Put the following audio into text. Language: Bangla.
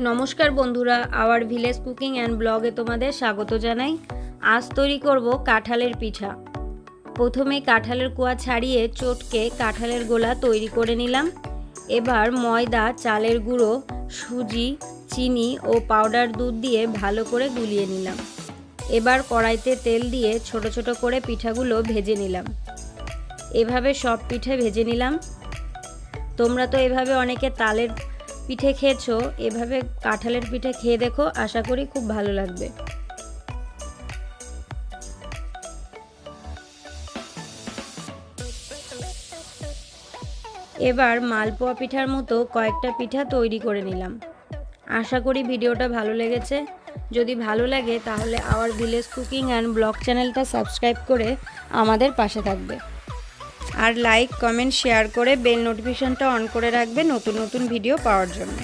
নমস্কার বন্ধুরা, আওয়ার ভিলেজ কুকিং অ্যান্ড ব্লগে তোমাদের স্বাগত জানাই। আজ তৈরি করব কাঁঠালের পিঠা। প্রথমে কাঁঠালের কোয়া ছাড়িয়ে চটকে কাঁঠালের গোলা তৈরি করে নিলাম। এবার ময়দা, চালের গুঁড়ো, সুজি, চিনি ও পাউডার দুধ দিয়ে ভালো করে গুলিয়ে নিলাম। এবার কড়াইতে তেল দিয়ে ছোট ছোট করে পিঠাগুলো ভেজে নিলাম। এভাবে সব পিঠে ভেজে নিলাম। তোমরা তো এভাবে অনেকে তালের পিঠে খেয়েছো, এভাবে কাঁঠালের পিঠে খেয়ে দেখো, আশা করি খুব ভালো লাগবে। এবার মালপোয়া পিঠার মতো কয়েকটা পিঠা তৈরি করে নিলাম। আশা করি ভিডিওটা ভালো লেগেছে। যদি ভালো লাগে তাহলে our village cooking and blog চ্যানেলটা সাবস্ক্রাইব করে আমাদের পাশে থাকবে। আর লাইক, কমেন্ট, শেয়ার করে বেল নোটিফিকেশনটা অন করে রাখবে নতুন নতুন ভিডিও পাওয়ার জন্য।